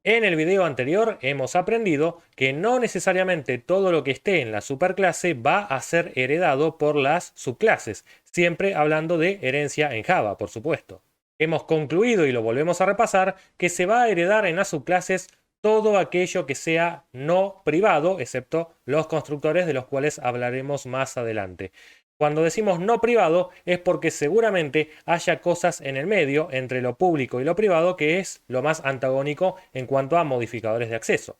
En el video anterior hemos aprendido que no necesariamente todo lo que esté en la superclase va a ser heredado por las subclases, siempre hablando de herencia en Java, por supuesto. Hemos concluido y lo volvemos a repasar que se va a heredar en las subclases todo aquello que sea no privado, excepto los constructores de los cuales hablaremos más adelante. Cuando decimos no privado es porque seguramente haya cosas en el medio entre lo público y lo privado que es lo más antagónico en cuanto a modificadores de acceso.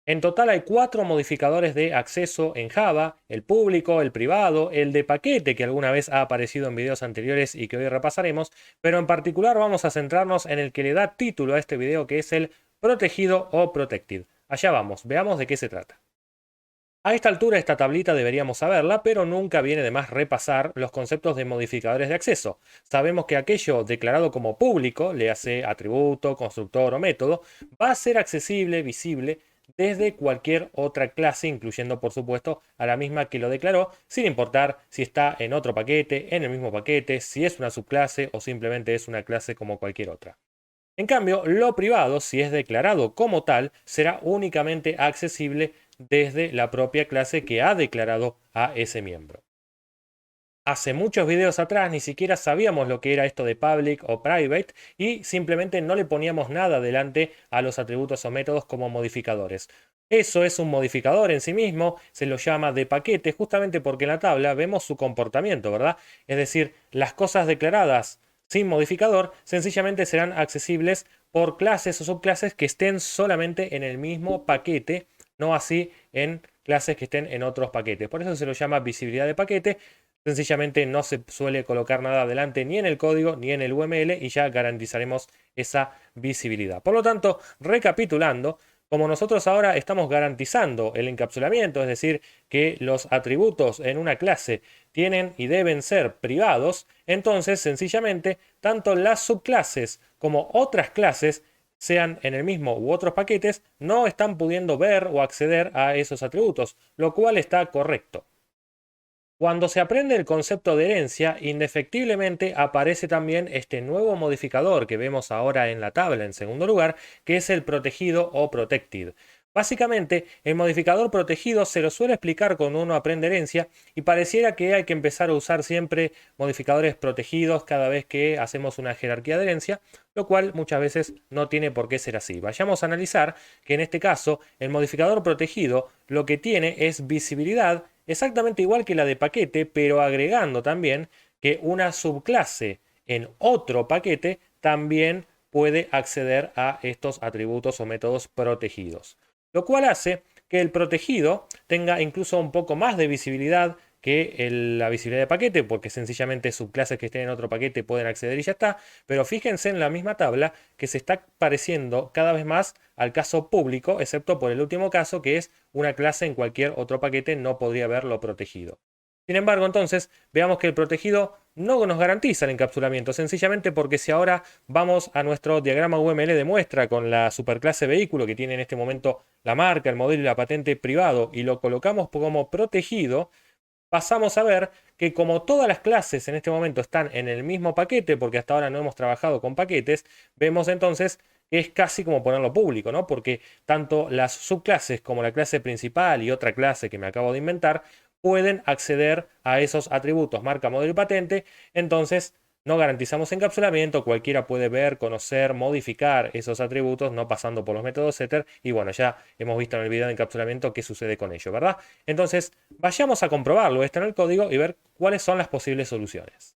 En total hay 4 modificadores de acceso en Java: el público, el privado, el de paquete que alguna vez ha aparecido en videos anteriores y que hoy repasaremos, pero en particular vamos a centrarnos en el que le da título a este video, que es el protegido o protected. Allá vamos, veamos de qué se trata. A esta altura esta tablita deberíamos saberla, pero nunca viene de más repasar los conceptos de modificadores de acceso. Sabemos que aquello declarado como público, le hace atributo, constructor o método, va a ser accesible, visible, desde cualquier otra clase, incluyendo por supuesto a la misma que lo declaró, sin importar si está en otro paquete, en el mismo paquete, si es una subclase o simplemente es una clase como cualquier otra. En cambio, lo privado, si es declarado como tal, será únicamente accesible desde la propia clase que ha declarado a ese miembro. Hace muchos videos atrás ni siquiera sabíamos lo que era esto de public o private y simplemente no le poníamos nada delante a los atributos o métodos como modificadores. Eso es un modificador en sí mismo, se lo llama de paquete justamente porque en la tabla vemos su comportamiento, ¿verdad? Es decir, las cosas declaradas sin modificador sencillamente serán accesibles por clases o subclases que estén solamente en el mismo paquete, no así en clases que estén en otros paquetes. Por eso se lo llama visibilidad de paquete. Sencillamente no se suele colocar nada adelante ni en el código ni en el UML y ya garantizaremos esa visibilidad. Por lo tanto, recapitulando, como nosotros ahora estamos garantizando el encapsulamiento, es decir, que los atributos en una clase tienen y deben ser privados, entonces sencillamente tanto las subclases como otras clases, sean en el mismo u otros paquetes, no están pudiendo ver o acceder a esos atributos, lo cual está correcto. Cuando se aprende el concepto de herencia, indefectiblemente aparece también este nuevo modificador que vemos ahora en la tabla en segundo lugar, que es el protegido o protected. Básicamente, el modificador protegido se lo suele explicar cuando uno aprende herencia y pareciera que hay que empezar a usar siempre modificadores protegidos cada vez que hacemos una jerarquía de herencia, lo cual muchas veces no tiene por qué ser así. Vayamos a analizar que en este caso el modificador protegido lo que tiene es visibilidad exactamente igual que la de paquete, pero agregando también que una subclase en otro paquete también puede acceder a estos atributos o métodos protegidos. Lo cual hace que el protegido tenga incluso un poco más de visibilidad que la visibilidad de paquete, porque sencillamente subclases que estén en otro paquete pueden acceder y ya está. Pero fíjense en la misma tabla que se está pareciendo cada vez más al caso público, excepto por el último caso, que es una clase en cualquier otro paquete no podría verlo protegido. Sin embargo, entonces, veamos que el protegido no nos garantiza el encapsulamiento, sencillamente porque si ahora vamos a nuestro diagrama UML de muestra con la superclase vehículo que tiene en este momento la marca, el modelo y la patente privado y lo colocamos como protegido, pasamos a ver que como todas las clases en este momento están en el mismo paquete, porque hasta ahora no hemos trabajado con paquetes, vemos entonces que es casi como ponerlo público, ¿no? Porque tanto las subclases como la clase principal y otra clase que me acabo de inventar pueden acceder a esos atributos marca, modelo y patente. Entonces no garantizamos encapsulamiento, cualquiera puede ver, conocer, modificar esos atributos no pasando por los métodos setter y bueno, ya hemos visto en el video de encapsulamiento qué sucede con ello, ¿verdad? Entonces vayamos a comprobarlo esto en el código y ver cuáles son las posibles soluciones.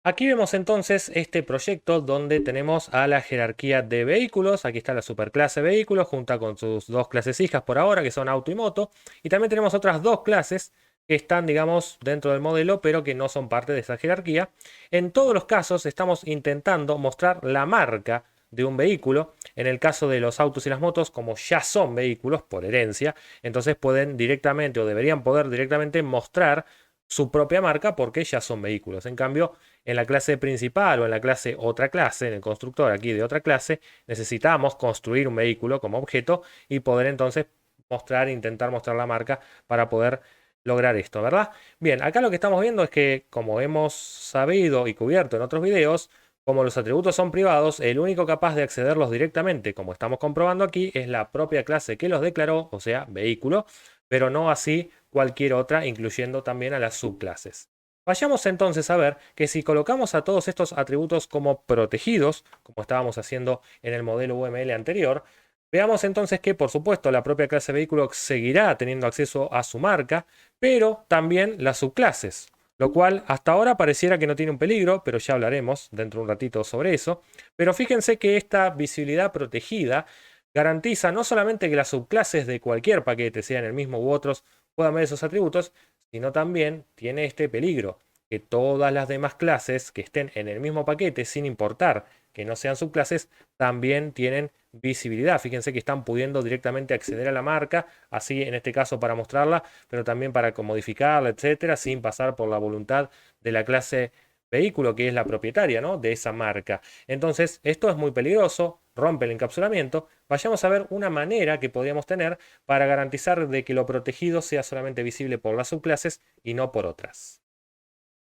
Aquí vemos entonces este proyecto donde tenemos a la jerarquía de vehículos. Aquí está la superclase vehículos junto con sus dos clases hijas por ahora, que son auto y moto. Y también tenemos otras dos clases que están, digamos, dentro del modelo, pero que no son parte de esa jerarquía. En todos los casos estamos intentando mostrar la marca de un vehículo. En el caso de los autos y las motos, como ya son vehículos por herencia, entonces pueden directamente o deberían poder directamente mostrar su propia marca porque ya son vehículos. En cambio, en la clase principal o en la clase otra clase, en el constructor aquí de otra clase, necesitamos construir un vehículo como objeto y poder entonces mostrar, intentar mostrar la marca para poder lograr esto, ¿verdad? Bien, acá lo que estamos viendo es que, como hemos sabido y cubierto en otros videos, Como los atributos son privados, el único capaz de accederlos directamente, como estamos comprobando aquí, es la propia clase que los declaró, o sea, vehículo, pero no así cualquier otra, incluyendo también a las subclases. Vayamos entonces a ver que si colocamos a todos estos atributos como protegidos, como estábamos haciendo en el modelo UML anterior, veamos entonces que, por supuesto, la propia clase vehículo seguirá teniendo acceso a su marca, pero también las subclases. Lo cual hasta ahora pareciera que no tiene un peligro, pero ya hablaremos dentro de un ratito sobre eso. Pero fíjense que esta visibilidad protegida garantiza no solamente que las subclases de cualquier paquete, sean el mismo u otros, puedan ver esos atributos, sino también tiene este peligro, que todas las demás clases que estén en el mismo paquete, sin importar que no sean subclases, también tienen visibilidad. Fíjense que están pudiendo directamente acceder a la marca, así en este caso para mostrarla, pero también para modificarla, etcétera, sin pasar por la voluntad de la clase vehículo, que es la propietaria, ¿no?, de esa marca. Entonces, esto es muy peligroso, rompe el encapsulamiento. Vayamos a ver una manera que podríamos tener para garantizar de que lo protegido sea solamente visible por las subclases y no por otras.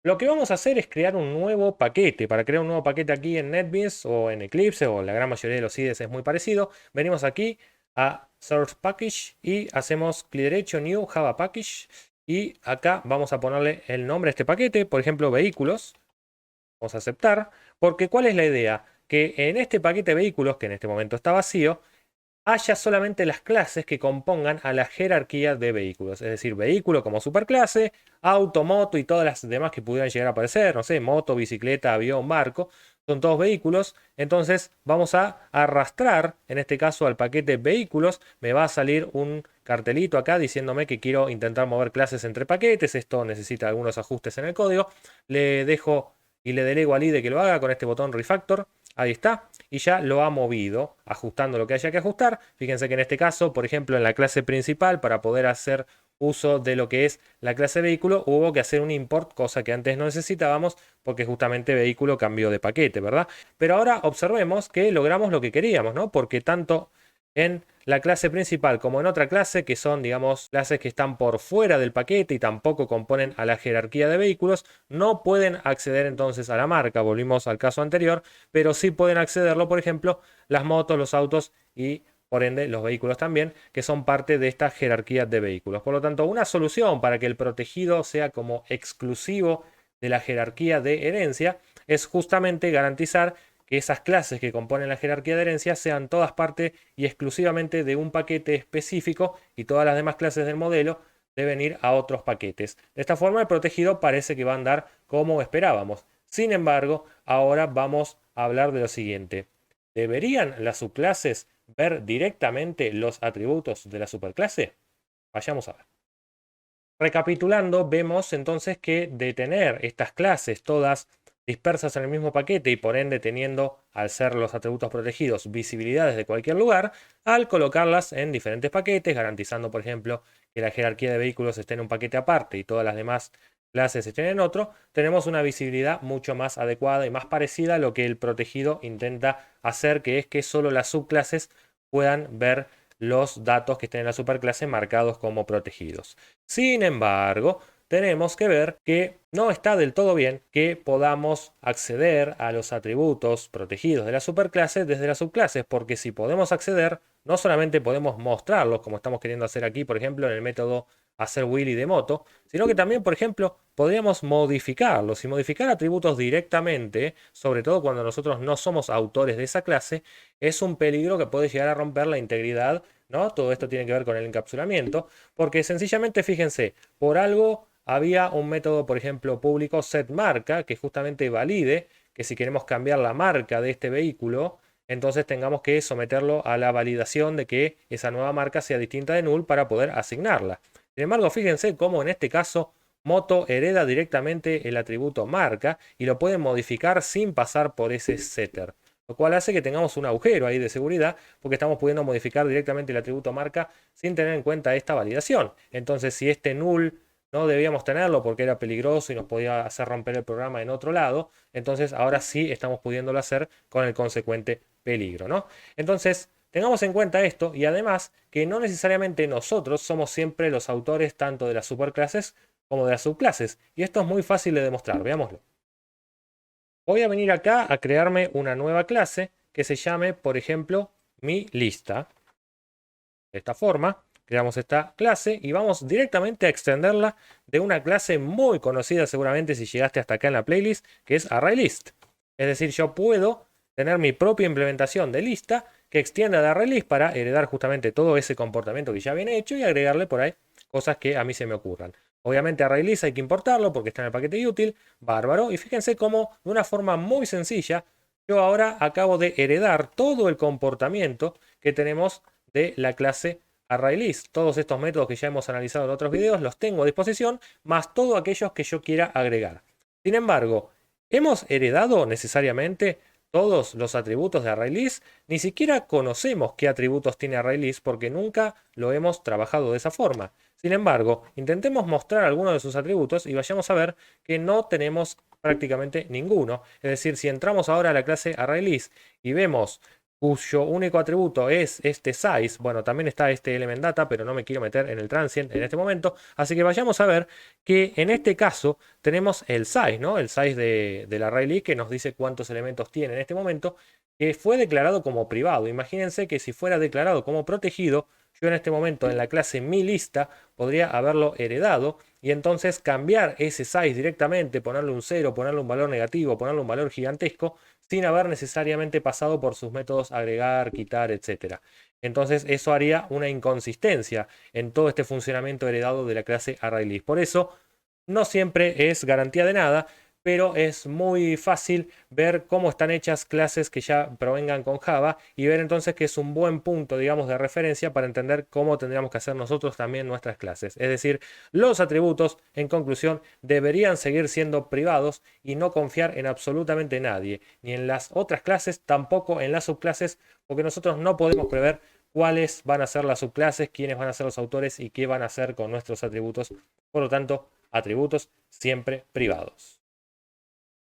Lo que vamos a hacer es crear un nuevo paquete. Para crear un nuevo paquete aquí en NetBeans o en Eclipse o la gran mayoría de los IDEs es muy parecido. Venimos aquí a Source Package y hacemos clic derecho, New Java Package. Y acá vamos a ponerle el nombre a este paquete, por ejemplo, vehículos. Vamos a aceptar, porque ¿cuál es la idea? Que en este paquete vehículos, que en este momento está vacío, haya solamente las clases que compongan a la jerarquía de vehículos. Es decir, vehículo como superclase, auto, moto y todas las demás que pudieran llegar a aparecer. No sé, moto, bicicleta, avión, barco. Son todos vehículos. Entonces vamos a arrastrar, en este caso al paquete vehículos. Me va a salir un cartelito acá diciéndome que quiero intentar mover clases entre paquetes. Esto necesita algunos ajustes en el código. Le dejo y le delego al IDE que lo haga con este botón refactor. Ahí está. Y ya lo ha movido, ajustando lo que haya que ajustar. Fíjense que en este caso, por ejemplo, en la clase principal, para poder hacer uso de lo que es la clase vehículo, hubo que hacer un import, cosa que antes no necesitábamos, porque justamente vehículo cambió de paquete, ¿verdad? Pero ahora observemos que logramos lo que queríamos, ¿no? Porque tanto en la clase principal como en otra clase, que son, digamos, clases que están por fuera del paquete y tampoco componen a la jerarquía de vehículos, no pueden acceder entonces a la marca. Volvimos al caso anterior, pero sí pueden accederlo, por ejemplo, las motos, los autos y por ende los vehículos también, que son parte de esta jerarquía de vehículos. Por lo tanto, una solución para que el protegido sea como exclusivo de la jerarquía de herencia es justamente garantizar que esas clases que componen la jerarquía de herencia sean todas parte y exclusivamente de un paquete específico y todas las demás clases del modelo deben ir a otros paquetes. De esta forma el protegido parece que va a andar como esperábamos. Sin embargo, ahora vamos a hablar de lo siguiente. ¿Deberían las subclases ver directamente los atributos de la superclase? Vayamos a ver. Recapitulando, vemos entonces que de tener estas clases todas dispersas en el mismo paquete y por ende teniendo, al ser los atributos protegidos, visibilidad desde cualquier lugar, al colocarlas en diferentes paquetes, garantizando, por ejemplo, que la jerarquía de vehículos esté en un paquete aparte y todas las demás clases estén en otro, tenemos una visibilidad mucho más adecuada y más parecida a lo que el protegido intenta hacer, que es que solo las subclases puedan ver los datos que estén en la superclase marcados como protegidos. Sin embargo, tenemos que ver que no está del todo bien que podamos acceder a los atributos protegidos de la superclase desde las subclases, porque si podemos acceder, no solamente podemos mostrarlos, como estamos queriendo hacer aquí, por ejemplo, en el método hacer Willy de moto, sino que también, por ejemplo, podríamos modificarlos y modificar atributos directamente, sobre todo cuando nosotros no somos autores de esa clase, es un peligro que puede llegar a romper la integridad, ¿no? Todo esto tiene que ver con el encapsulamiento, porque sencillamente, fíjense, por algo había un método, por ejemplo, público setMarca, que justamente valide que si queremos cambiar la marca de este vehículo, entonces tengamos que someterlo a la validación de que esa nueva marca sea distinta de null para poder asignarla. Sin embargo, fíjense cómo en este caso Moto hereda directamente el atributo marca y lo puede modificar sin pasar por ese setter. Lo cual hace que tengamos un agujero ahí de seguridad porque estamos pudiendo modificar directamente el atributo marca sin tener en cuenta esta validación. Entonces, si este null no debíamos tenerlo porque era peligroso y nos podía hacer romper el programa en otro lado, entonces ahora sí estamos pudiéndolo hacer con el consecuente peligro, ¿no? Entonces, tengamos en cuenta esto y además que no necesariamente nosotros somos siempre los autores tanto de las superclases como de las subclases. Y esto es muy fácil de demostrar, veámoslo. Voy a venir acá a crearme una nueva clase que se llame, por ejemplo, mi lista. De esta forma, creamos esta clase y vamos directamente a extenderla de una clase muy conocida seguramente si llegaste hasta acá en la playlist, que es ArrayList. Es decir, yo puedo tener mi propia implementación de lista que extienda de ArrayList para heredar justamente todo ese comportamiento que ya viene hecho y agregarle por ahí cosas que a mí se me ocurran. Obviamente ArrayList hay que importarlo porque está en el paquete util, bárbaro. Y fíjense cómo de una forma muy sencilla yo ahora acabo de heredar todo el comportamiento que tenemos de la clase ArrayList. Todos estos métodos que ya hemos analizado en otros videos los tengo a disposición, más todos aquellos que yo quiera agregar. Sin embargo, ¿hemos heredado necesariamente todos los atributos de ArrayList? Ni siquiera conocemos qué atributos tiene ArrayList porque nunca lo hemos trabajado de esa forma. Sin embargo, intentemos mostrar algunos de sus atributos y vayamos a ver que no tenemos prácticamente ninguno. Es decir, si entramos ahora a la clase ArrayList y vemos cuyo único atributo es este size, bueno, también está este element data, pero no me quiero meter en el transient en este momento, así que vayamos a ver que en este caso tenemos el size, ¿no? El size del ArrayList que nos dice cuántos elementos tiene en este momento, que fue declarado como privado. Imagínense que si fuera declarado como protegido, yo en este momento en la clase miLista podría haberlo heredado y entonces cambiar ese size directamente, ponerle un 0, ponerle un valor negativo, ponerle un valor gigantesco, sin haber necesariamente pasado por sus métodos agregar, quitar, etc. Entonces eso haría una inconsistencia en todo este funcionamiento heredado de la clase ArrayList. Por eso no siempre es garantía de nada, pero es muy fácil ver cómo están hechas clases que ya provengan con Java y ver entonces que es un buen punto, digamos, de referencia para entender cómo tendríamos que hacer nosotros también nuestras clases. Es decir, los atributos, en conclusión, deberían seguir siendo privados y no confiar en absolutamente nadie, ni en las otras clases, tampoco en las subclases, porque nosotros no podemos prever cuáles van a ser las subclases, quiénes van a ser los autores y qué van a hacer con nuestros atributos. Por lo tanto, atributos siempre privados.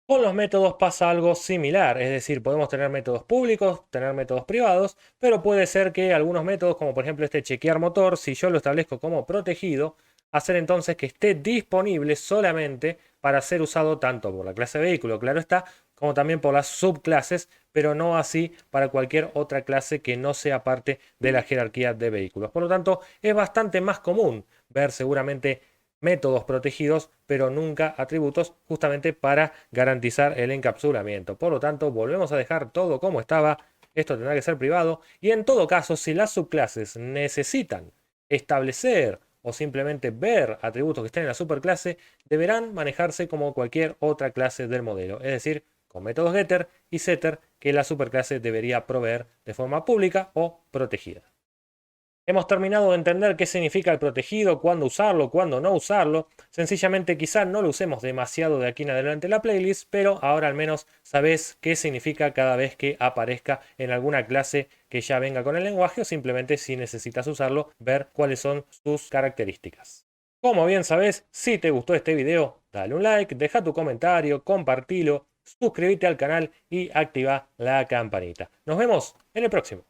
Con los métodos pasa algo similar, es decir, podemos tener métodos públicos, tener métodos privados, pero puede ser que algunos métodos, como por ejemplo este chequear motor, si yo lo establezco como protegido, hacer entonces que esté disponible solamente para ser usado tanto por la clase vehículo, claro está, como también por las subclases, pero no así para cualquier otra clase que no sea parte de la jerarquía de vehículos. Por lo tanto, es bastante más común ver seguramente métodos protegidos, pero nunca atributos, justamente para garantizar el encapsulamiento. Por lo tanto, volvemos a dejar todo como estaba. Esto tendrá que ser privado. Y en todo caso, si las subclases necesitan establecer o simplemente ver atributos que estén en la superclase, deberán manejarse como cualquier otra clase del modelo. Es decir, con métodos getter y setter que la superclase debería proveer de forma pública o protegida. Hemos terminado de entender qué significa el protegido, cuándo usarlo, cuándo no usarlo. Sencillamente quizá no lo usemos demasiado de aquí en adelante en la playlist, pero ahora al menos sabés qué significa cada vez que aparezca en alguna clase que ya venga con el lenguaje o simplemente si necesitas usarlo, ver cuáles son sus características. Como bien sabés, si te gustó este video, dale un like, deja tu comentario, compartilo, suscríbete al canal y activa la campanita. Nos vemos en el próximo.